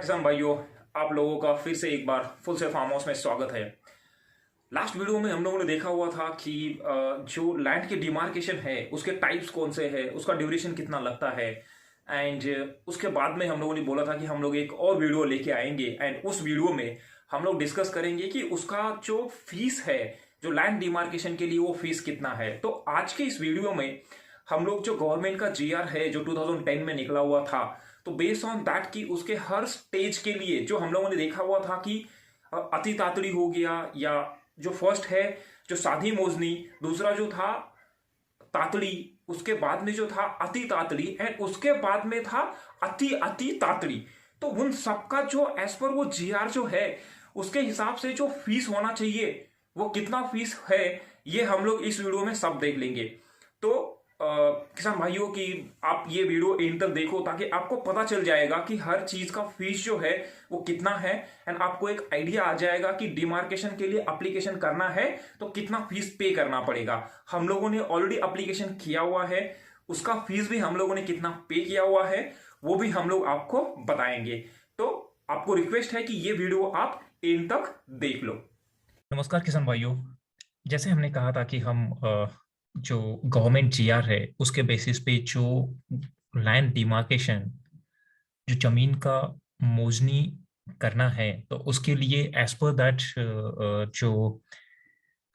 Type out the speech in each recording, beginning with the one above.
किसान भाइयों, आप लोगों का फिर से एक बार फुल से फार्म हाउस में स्वागत है। लास्ट वीडियो में हम लोगों ने देखा हुआ था कि जो लैंड के डिमार्केशन है उसके टाइप्स कौन से हैं, उसका ड्यूरेशन कितना लगता है। एंड उसके बाद में हम लोगों ने बोला था कि हम लोग एक और वीडियो लेके आएंगे एंड उस वीडियो में हम लोग डिस्कस करेंगे कि उसका जो फीस है, जो लैंड डिमार्केशन के लिए वो फीस कितना है। तो आज के इस वीडियो में हम लोग जो गवर्नमेंट का जीआर है जो 2010 में निकला हुआ था, तो बेस्ड ऑन दैट कि उसके हर स्टेज के लिए जो हम लोगों ने देखा हुआ था कि अति तातड़ी हो गया, या जो फर्स्ट है जो साधी मोजनी, दूसरा जो था तातड़ी, उसके बाद में जो था अति तातड़ी एंड उसके बाद में था अति अति तातड़ी। तो उन सबका जो एज पर वो जीआर जो है उसके हिसाब से जो फीस होना चाहिए वो कितना फीस है, ये हम लोग इस वीडियो में सब देख लेंगे। तो किसान भाइयों की आप ये वीडियो एंड तक देखो ताकि आपको पता चल जाएगा कि हर चीज का फीस जो है वो कितना है एंड आपको एक आइडिया आ जाएगा कि डिमार्केशन के लिए एप्लीकेशन करना है तो कितना फीस पे करना पड़ेगा। हम लोगों ने ऑलरेडी एप्लीकेशन किया हुआ है, उसका फीस भी हम लोगों ने कितना पे किया हुआ है वो भी हम लोग आपको बताएंगे। तो आपको रिक्वेस्ट है कि ये वीडियो आप एंड तक देख लो। नमस्कार किसान भाइयों। जैसे हमने कहा था कि हम जो गवर्नमेंट जीआर है उसके बेसिस पे जो लैंड डिमार्केशन, जो जमीन का मोजनी करना है, तो उसके लिए एज पर दैट जो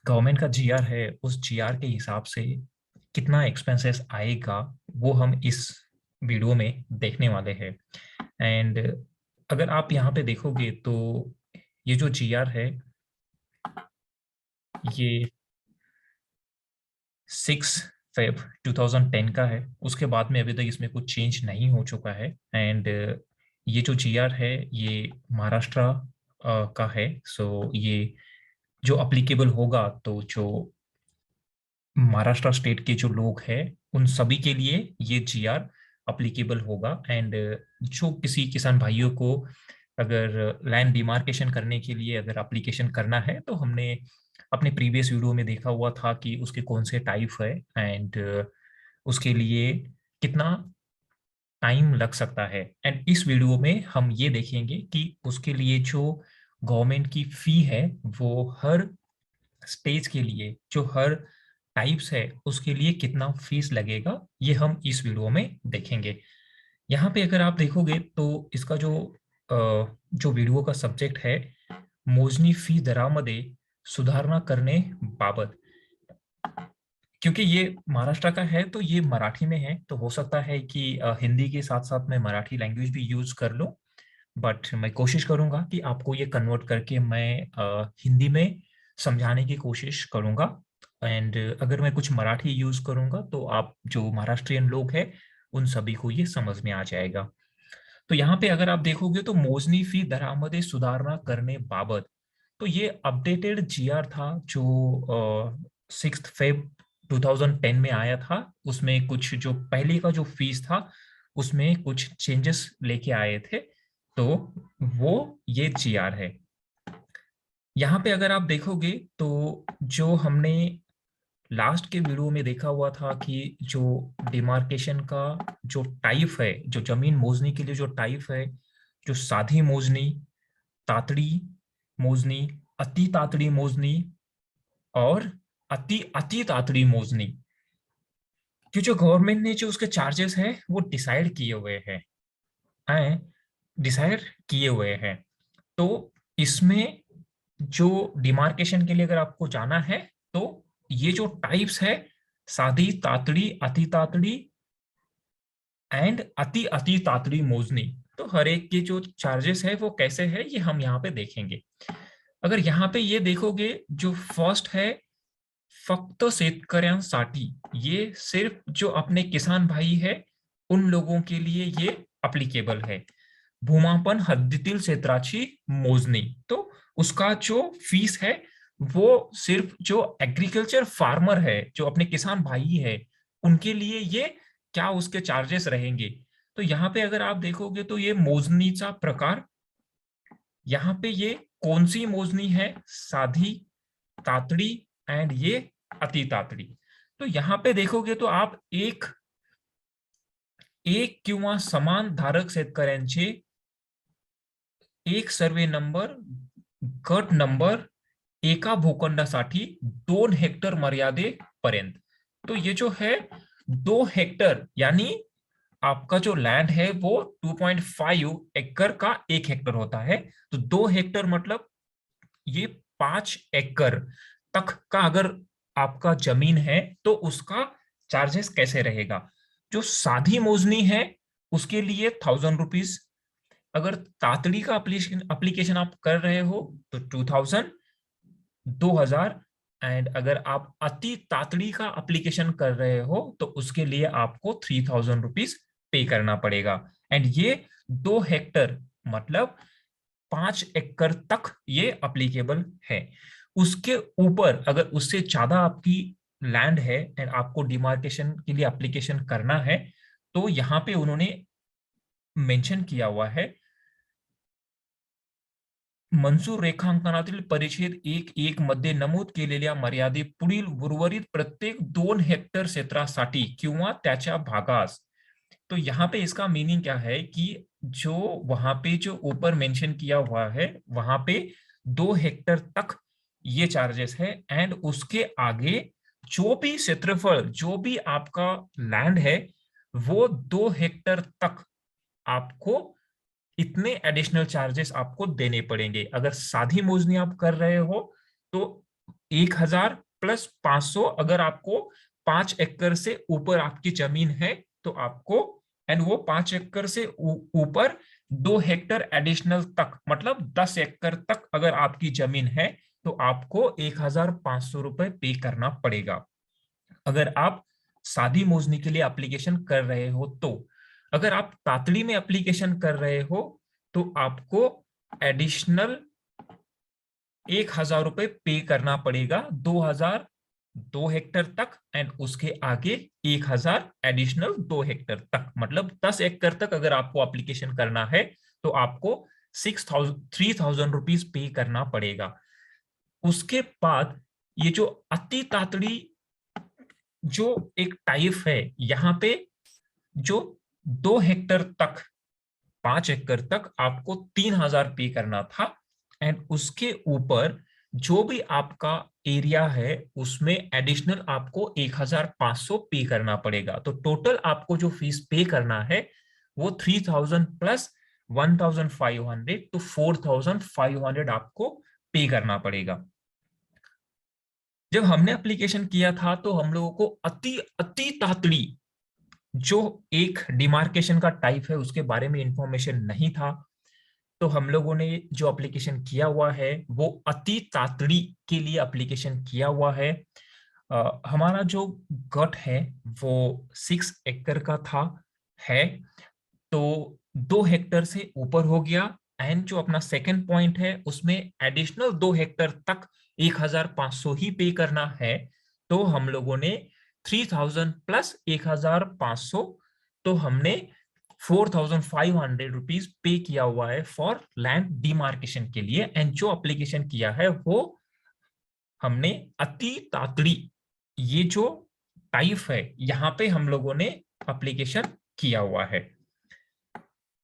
गवर्नमेंट का जीआर है उस जीआर के हिसाब से कितना एक्सपेंसेस आएगा वो हम इस वीडियो में देखने वाले हैं। एंड अगर आप यहाँ पे देखोगे तो ये जो जीआर है ये 6 फेब 2010 का है। उसके बाद में अभी तक इसमें कुछ चेंज नहीं हो चुका है। एंड ये जो जीआर है ये महाराष्ट्र का है। सो ये जो अप्लीकेबल होगा तो जो महाराष्ट्र स्टेट के जो लोग हैं उन सभी के लिए ये जीआर अप्लीकेबल होगा। एंड जो किसी किसान भाइयों को अगर लैंड डिमार्केशन करने के लिए अगर एप्लीकेशन करना है तो हमने अपने प्रीवियस वीडियो में देखा हुआ था कि उसके कौन से टाइप है एंड उसके लिए कितना टाइम लग सकता है। एंड इस वीडियो में हम ये देखेंगे कि उसके लिए जो गवर्नमेंट की फी है वो हर स्टेज के लिए, जो हर टाइप्स है उसके लिए कितना फीस लगेगा, ये हम इस वीडियो में देखेंगे। यहाँ पे अगर आप देखोगे तो इसका जो वीडियो का सब्जेक्ट है, मोजनी फी दरामध्ये सुधारणा करने बाबत। क्योंकि ये महाराष्ट्र का है तो ये मराठी में है, तो हो सकता है कि हिंदी के साथ साथ मैं मराठी लैंग्वेज भी यूज कर लूँ। बट मैं कोशिश करूंगा कि आपको ये कन्वर्ट करके मैं हिंदी में समझाने की कोशिश करूंगा। एंड अगर मैं कुछ मराठी यूज करूंगा तो आप जो महाराष्ट्रियन लोग हैं उन सभी को ये समझ में आ जाएगा। तो यहाँ पे अगर आप देखोगे तो मोजनी फी दरामध्ये सुधारणा करने बाबत, तो ये अपडेटेड जीआर था जो 6 फेब 2010 में आया था। उसमें कुछ जो पहले का जो फीस था उसमें कुछ चेंजेस लेके आए थे। तो वो ये जीआर है। यहाँ पे अगर आप देखोगे तो जो हमने लास्ट के वीडियो में देखा हुआ था कि जो डिमार्केशन का जो टाइप है, जो जमीन मोजनी के लिए जो टाइप है, जो साधी मोजनी, तातड़ी मोजनी, अति तातड़ी मोजनी और अति अति तातड़ी मोजनी, कि जो गवर्नमेंट ने जो उसके चार्जेस है वो डिसाइड किए हुए हैं। तो इसमें जो डिमार्केशन के लिए अगर आपको जाना है तो ये जो टाइप्स है, सादी तातड़ी, अति तातड़ी एंड अति अति तातड़ी मोजनी, तो हर एक के जो चार्जेस है वो कैसे है ये हम यहाँ पे देखेंगे। अगर यहाँ पे ये देखोगे जो फर्स्ट है फक्त शेतकऱ्यांसाठी, ये सिर्फ जो अपने किसान भाई है उन लोगों के लिए ये अप्लीकेबल है। भूमापन हद्दीतील क्षेत्राची मोजणी, तो उसका जो फीस है वो सिर्फ जो एग्रीकल्चर फार्मर है, जो अपने किसान भाई है, उनके लिए ये क्या उसके चार्जेस रहेंगे। तो यहाँ पे अगर आप देखोगे तो ये मोजनीचा प्रकार, यहाँ पे ये कौन सी मोजनी है, साधी, तातड़ी एंड ये अति तातड़ी। तो यहाँ पे देखोगे तो आप एक एक किंवा समान धारक शेतकऱ्यांचे एक सर्वे नंबर, गट नंबर एका भूखंडासाठी 2 हेक्टर मर्यादेपर्यंत. तो ये जो है 2 हेक्टर, यानी आपका जो लैंड है वो 2.5 एकड़ का 1 हेक्टर होता है. तो 2 हेक्टर मतलब ये 5 एकड़ तक का अगर आपका जमीन है तो उसका चार्जेस कैसे रहेगा. जो साधी मोजनी है उसके लिए 1000 रुपीज. अगर तातड़ी का एप्लीकेशन आप कर रहे हो तो 2000, 2000. एंड अगर आप अति तातड़ी का एप्लीकेशन कर रहे हो तो उसके लिए आपको 3000 रुपीज पे करना पड़ेगा. एंड ये 2 हेक्टर मतलब 5 एकड़ तक ये अप्लीकेबल है. उसके ऊपर अगर उससे ज्यादा आपकी लैंड है एंड आपको डिमार्केशन के लिए एप्लीकेशन करना है तो यहाँ पे उन्होंने मेंशन किया हुआ है, मंजूर रेखांकनातील परिच्छेद 1.1 मध्ये नमूद केलेल्या मर्यादे पुढील उर्वरित प्रत्येक 2 हेक्टर क्षेत्रासाठी किंवा त्याच्या भागास. तो यहाँ पे इसका मीनिंग क्या है कि जो वहां पे जो ऊपर मेंशन किया हुआ है वहां पे 2 हेक्टर तक ये चार्जेस है. एंड उसके आगे जो भी क्षेत्रफल, जो भी आपका लैंड है वो 2 हेक्टर तक आपको इतने एडिशनल चार्जेस आपको देने पड़ेंगे. अगर साधी मोजनी आप कर रहे हो तो 1000 प्लस 500. अगर आपको 5 एकड़ से ऊपर आपकी जमीन है तो आपको, एंड वो 5 एकड़ से ऊपर 2 हेक्टर एडिशनल तक मतलब 10 एकड़ तक अगर आपकी जमीन है तो आपको 1500 रुपए पे करना पड़ेगा अगर आप सादी मोजनी के लिए एप्लीकेशन कर रहे हो. तो अगर आप तातड़ी में एप्लीकेशन कर रहे हो तो आपको एडिशनल 1000 रुपए पे करना पड़ेगा 2000 2 हेक्टर तक. एंड उसके आगे 1000 एडिशनल 2 हेक्टर तक मतलब 10 एकड़ तक अगर आपको एप्लीकेशन करना है तो आपको 3000 रुपीज पे करना पड़ेगा. उसके बाद ये जो अति तातड़ी जो एक टाइप है, यहाँ पे जो 2 हेक्टर तक 5 एकड़ तक आपको 3000 पे करना था. एंड उसके ऊपर जो भी आपका एरिया है उसमें एडिशनल आपको 1500 पे करना पड़ेगा. तो टोटल आपको जो फीस पे करना है वो 3000 प्लस 1500 तो 4500 आपको पे करना पड़ेगा. जब हमने एप्लीकेशन किया था तो हम लोगों को अति अति तातड़ी जो एक डिमार्केशन का टाइप है उसके बारे में इंफॉर्मेशन नहीं था. तो हम लोगों ने जो एप्लीकेशन किया हुआ है वो अति तातड़ी के लिए एप्लीकेशन किया हुआ है. हमारा जो गट है वो 6 एकड़ का था है. तो 2 हेक्टर से ऊपर हो गया. एंड जो अपना सेकंड पॉइंट है उसमें एडिशनल 2 हेक्टर तक 1500 ही पे करना है. तो हम लोगों ने 3000 प्लस 1500 तो हमने 4500 रुपीज पे किया हुआ है फॉर लैंड डिमार्केशन के लिए. एंड जो एप्लीकेशन किया है वो हमने अति तातड़ी ये जो टाइप है यहाँ पे हम लोगों ने एप्लीकेशन किया हुआ है.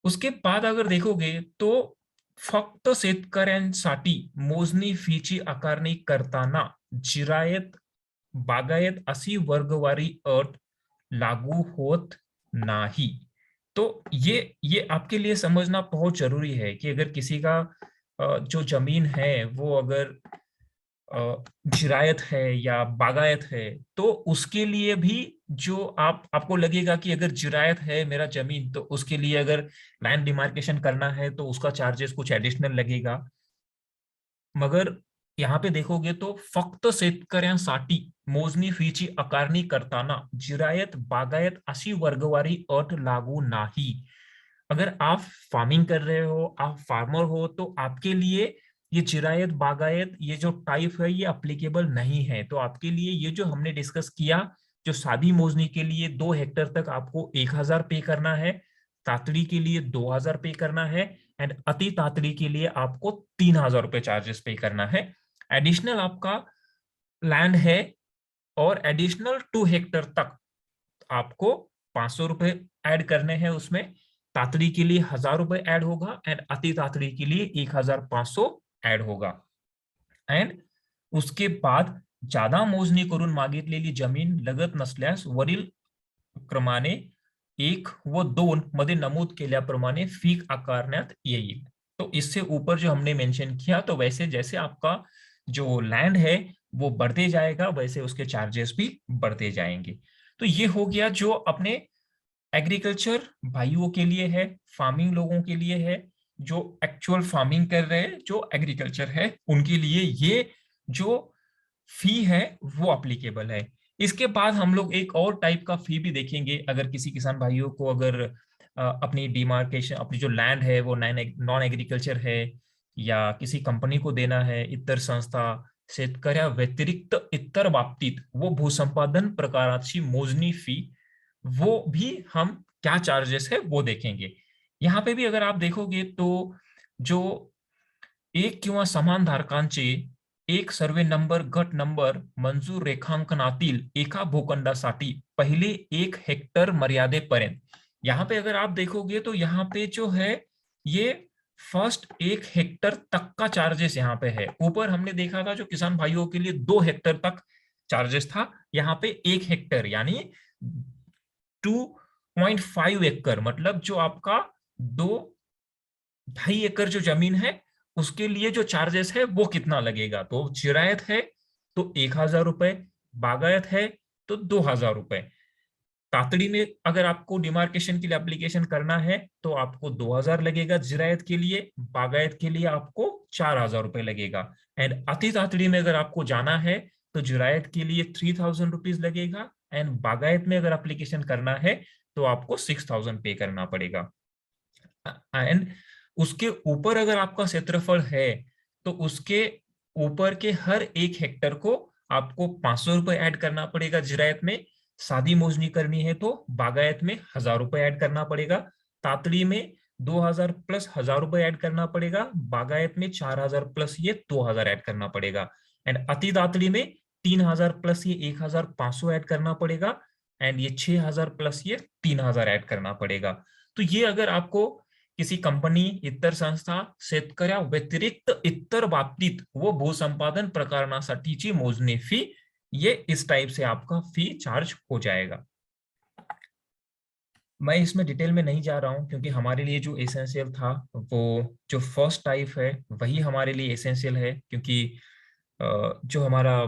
उसके बाद अगर देखोगे तो फक्त शेतकऱ्यांसाठी मोजणी फीची आकारणी करताना जिरायत बागायत अशी वर्गवारी अट लागू होत नाही. तो ये आपके लिए समझना बहुत जरूरी है कि अगर किसी का जो जमीन है वो अगर जिरायत है या बागायत है तो उसके लिए भी जो आपको लगेगा कि अगर जिरायत है मेरा जमीन तो उसके लिए अगर लैंड डिमार्केशन करना है तो उसका चार्जेस कुछ एडिशनल लगेगा. मगर यहाँ पे देखोगे तो फक्त शेतकऱ्यांसाठी मोजणी फीची आकारणी करताना जिरायत बागायत अशी वर्गवारी अट लागू नाही. अगर आप फार्मिंग कर रहे हो, आप फार्मर हो तो आपके लिए ये जिरायत बागायत ये जो टाइप है ये अप्लीकेबल नहीं है. तो आपके लिए ये जो हमने डिस्कस किया, जो सादी मोजनी के लिए 2 हेक्टर तक आपको 1000 पे करना है, तातड़ी के लिए 2000 पे करना है एंड अति तातड़ी के लिए आपको 3000 रुपए चार्जेस पे करना है. एडिशनल आपका लैंड है और एडिशनल 2 हेक्टर तक आपको 500 रुपए ऐड करने हैं उसमें. तातड़ी के लिए 1000 रुपए ऐड होगा एंड अति तातड़ी के लिए 1500 ऐड होगा. एंड उसके बाद ज्यादा मोजणी करून मागितलेली जमीन लगत नसल्यास वरील क्रमाने 1 व 2 मध्ये नमूद केल्याप्रमाणे फी आकारण्यात येईल. तो इससे ऊपर जो हमने मेंशन किया, तो वैसे जैसे आपका जो लैंड है वो बढ़ते जाएगा वैसे उसके चार्जेस भी बढ़ते जाएंगे. तो ये हो गया जो अपने एग्रीकल्चर भाइयों के लिए है, फार्मिंग लोगों के लिए है, जो एक्चुअल फार्मिंग कर रहे हैं, जो एग्रीकल्चर है उनके लिए ये जो फी है वो अप्लीकेबल है. इसके बाद हम लोग एक और टाइप का फी भी देखेंगे. अगर किसी किसान भाइयों को अगर अपनी डिमार्केशन, अपनी जो लैंड है वो नॉन एग्रीकल्चर है या किसी कंपनी को देना है, इतर संस्था शेतकऱ्या व्यतिरिक्त इतर बाबतीत वो भूसंपादन प्रकाराची मोजणी फी, वो भी हम क्या चार्जेस है वो देखेंगे. यहाँ पे भी अगर आप देखोगे तो जो एक किंवा समान धारकांचे एक सर्वे नंबर गट नंबर मंजूर रेखांकनातील एका भूखंडासाठी पहिले 1 हेक्टर मर्यादेपर्यंत, यहाँ पे अगर आप देखोगे तो यहाँ पे जो है ये फर्स्ट 1 हेक्टर तक का चार्जेस यहाँ पे है. ऊपर हमने देखा था जो किसान भाइयों के लिए 2 हेक्टर तक चार्जेस था, यहाँ पे 1 हेक्टर यानी 2.5 एकड़, मतलब जो आपका 2.5 एकड़ जो जमीन है उसके लिए जो चार्जेस है वो कितना लगेगा. तो जिरायत है तो 1000 रुपए, बागायत है तो 2000 रुपए. तातड़ी में अगर आपको डिमार्केशन के लिए एप्लीकेशन करना है तो आपको 2000 लगेगा जिरायत के लिए, बागायत के लिए आपको 4000 रुपए लगेगा. एंड अति तातड़ी में अगर आपको जाना है तो जिरायत के लिए 3000 रुपीज लगेगा एंड बागायत में अगर एप्लीकेशन करना है तो आपको 6000 पे करना पड़ेगा. एंड उसके ऊपर अगर आपका क्षेत्रफल है तो उसके ऊपर के हर 1 हेक्टर को आपको 500 रुपए ऐड करना पड़ेगा जिरायत में. सादी मोजनी करनी है तो बागायत में 1000 रुपए ऐड करना पड़ेगा. तातड़ी में 2000 प्लस 1000 रुपए ऐड करना पड़ेगा. बागायत में 4000 प्लस ये 2000 ऐड करना पड़ेगा. एंड अति तातड़ी में 3000 प्लस ये 1500 ऐड करना पड़ेगा. एंड ये 6000 प्लस ये 3000 ऐड करना पड़ेगा. तो ये अगर आपको किसी कंपनी, इतर संस्था, शेतकऱ्या व्यतिरिक्त इतर बाबतीत व भूसंपादन प्रकरणासाठीची मोजणी फी, ये इस टाइप से आपका फी चार्ज हो जाएगा. मैं इसमें डिटेल में नहीं जा रहा हूं क्योंकि हमारे लिए जो एसेंशियल था वो जो फर्स्ट टाइप है वही हमारे लिए एसेंशियल है, क्योंकि जो हमारा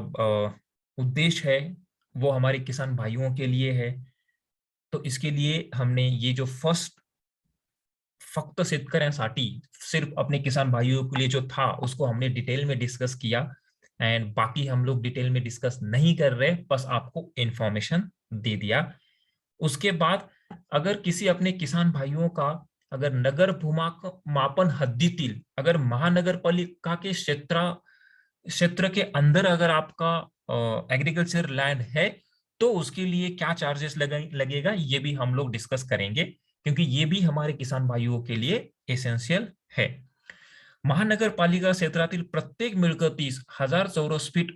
उद्देश्य है वो हमारे किसान भाइयों के लिए है. तो इसके लिए हमने ये जो फर्स्ट फक्त शेतकऱ्यांसाठी सिर्फ अपने किसान भाइयों के लिए जो था उसको हमने डिटेल में डिस्कस किया. एंड बाकी हम लोग डिटेल में डिस्कस नहीं कर रहे, बस आपको इंफॉर्मेशन दे दिया. उसके बाद अगर किसी अपने किसान भाइयों का अगर नगर भूमापन हद्दीतील, अगर महानगरपालिका के क्षेत्र के अंदर अगर आपका एग्रीकल्चर लैंड है तो उसके लिए क्या चार्जेस लगेगा ये भी हम लोग डिस्कस करेंगे, क्योंकि ये भी हमारे किसान भाइयों के लिए एसेंशियल है. महानगरपालिका क्षेत्रातील प्रत्येक मिळकतीस 1000 चौरस फीट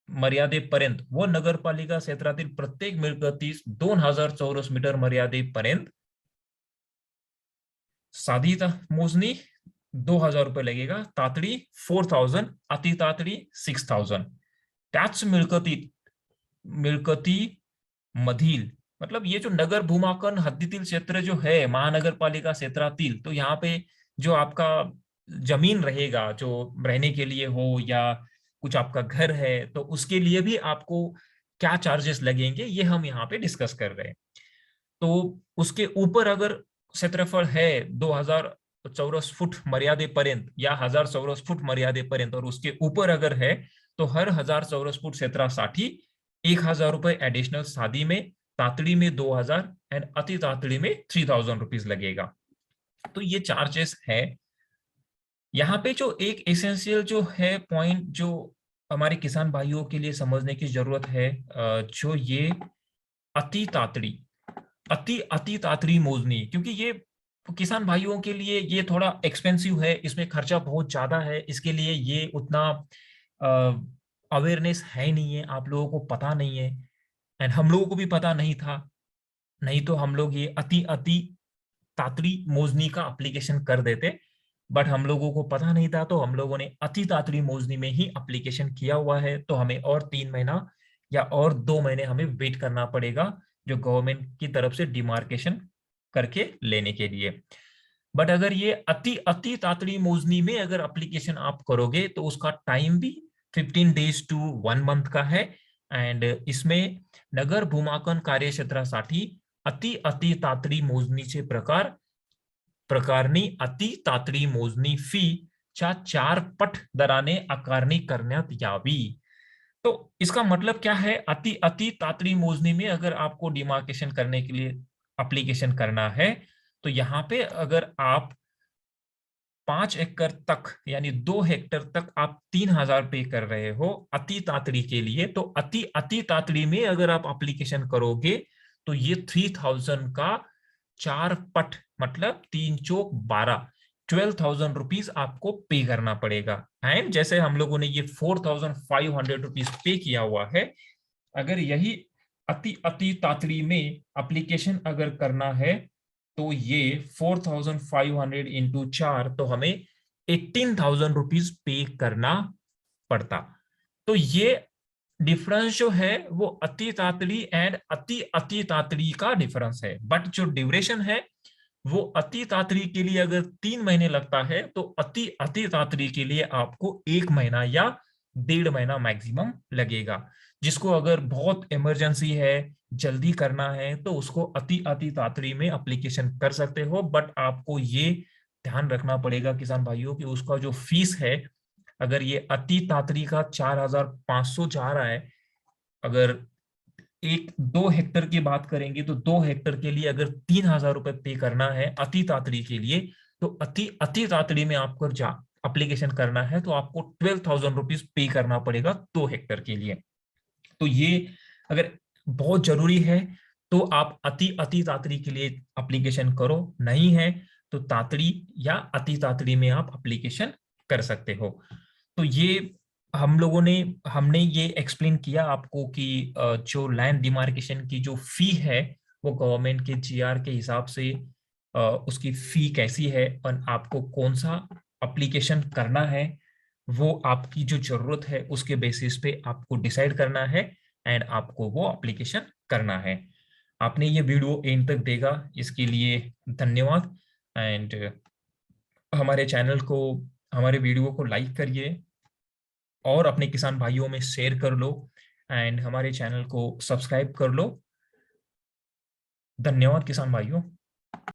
मर्यादेपर्यंत व नगरपालिका क्षेत्रातील प्रत्येक मिळकतीस 2000 चौरस मीटर मर्यादेपर्यंत साधी मोजणी 2000 रुपये लगेगा. तातडी 4000, अति तातडी 6000. त्याच मिळकती मधील, मतलब ये जो नगर भूमाकन हद्दीतील क्षेत्र जो है महानगरपालिका क्षेत्रातील, तो यहाँ पे जो आपका जमीन रहेगा जो रहने के लिए हो या कुछ आपका घर है तो उसके लिए भी आपको क्या चार्जेस लगेंगे ये हम यहाँ पे डिस्कस कर रहे हैं. तो उसके ऊपर अगर क्षेत्रफल है 2000 चौरस फुट मर्यादेपर्यंत या 1000 चौरस फुट मर्यादेपर्यंत और उसके ऊपर अगर है तो हर 1000 चौरस फुट क्षेत्रासाठी 1000 रुपये एडिशनल सादी में, तातड़ी में 2000 एंड अति तातड़ी में 3000 रुपीज लगेगा. तो ये चार्जेस है. यहाँ पे जो एक एसेंशियल जो है पॉइंट जो हमारे किसान भाइयों के लिए समझने की जरूरत है, जो ये अति तातड़ी मोजनी, क्योंकि ये किसान भाइयों के लिए ये थोड़ा एक्सपेंसिव है, इसमें खर्चा बहुत ज्यादा है, इसके लिए ये उतना अवेयरनेस है नहीं है, आप लोगों को पता नहीं है एंड हम लोगों को भी पता नहीं था. नहीं तो हम लोग ये अति तातड़ी मोजनी का एप्लीकेशन कर देते, बट हम लोगों को पता नहीं था, तो हम लोगों ने अति तातड़ी मोजनी में ही एप्लीकेशन किया हुआ है। तो हमें और 3 महीना या और 2 महीने हमें वेट करना पड़ेगा जो गवर्नमेंट की तरफ से डिमार्केशन करके लेने के लिए। बट अगर ये अति अति तातड़ी मोजनी में अगर एप्लीकेशन आप करोगे तो उसका टाइम भी 15 days to 1 month का है। एंड इसमें नगर भूमाकन कार्यक्षेत्रासाठी अति अति तातडी मोजणीचे प्रकारनी अति तातडी मोजणी फी च्या 4 पट दराने आकारणी करण्यात यावी। तो इसका मतलब क्या है? अति अति तातड़ी मोजनी में अगर आपको डिमार्केशन करने के लिए एप्लीकेशन करना है, तो यहाँ पे अगर आप 5 एकड़ तक यानी 2 हेक्टेयर तक आप 3,000 पे कर रहे हो अति तातड़ी के लिए, तो अति अति तातड़ी में अगर आप एप्लीकेशन करोगे तो ये 3,000 का 4 पट मतलब 3 चौक 12, 12,000 रुपीज आपको पे करना पड़ेगा। एंड जैसे हम लोगों ने ये 4,500 रुपीज पे किया हुआ है, अगर यही अति अति तातड़ी में एप्लीकेशन अगर करना है तो ये 4,500 इंटू 4 तो हमें 18,000 रुपीज पे करना पड़ता। तो ये डिफरेंस जो है वो अति तातड़ी एंड अति अति तातड़ी का डिफरेंस है। बट जो ड्यूरेशन है वो अति तातड़ी के लिए अगर 3 महीने लगता है तो अति अति तातड़ी के लिए आपको 1 महीना या 1.5 महीना मैक्सिमम लगेगा। जिसको अगर बहुत इमरजेंसी है, जल्दी करना है, तो उसको अति अति तातड़ी में एप्लीकेशन कर सकते हो। बट आपको ये ध्यान रखना पड़ेगा किसान भाइयों कि उसका जो फीस है, अगर ये अति तातड़ी का 4,500 जा रहा है, अगर 2 हेक्टर की बात करेंगे तो 2 हेक्टर के लिए अगर 3,000 रुपए पे करना है अति तातड़ी के लिए, तो अति अति तातड़ी में आपको एप्लीकेशन करना है तो आपको 12,000 रुपीज पे करना पड़ेगा 2 हेक्टर के लिए। तो ये अगर बहुत जरूरी है तो आप अति अति तातड़ी के लिए एप्लीकेशन करो, नहीं है तो तातड़ी या अति तातड़ी में आप एप्लीकेशन कर सकते हो। तो ये हमने ये एक्सप्लेन किया आपको कि जो लैंड डिमार्केशन की जो फी है वो गवर्नमेंट के जीआर के हिसाब से उसकी फी कैसी है और आपको कौन सा एप्लीकेशन करना है, वो आपकी जो जरूरत है उसके बेसिस पे आपको डिसाइड करना है एंड आपको वो एप्लीकेशन करना है। आपने ये वीडियो एंड तक देखा, इसके लिए धन्यवाद। एंड हमारे वीडियो को लाइक करिए और अपने किसान भाइयों में शेयर कर लो एंड हमारे चैनल को सब्सक्राइब कर लो। धन्यवाद किसान भाइयों।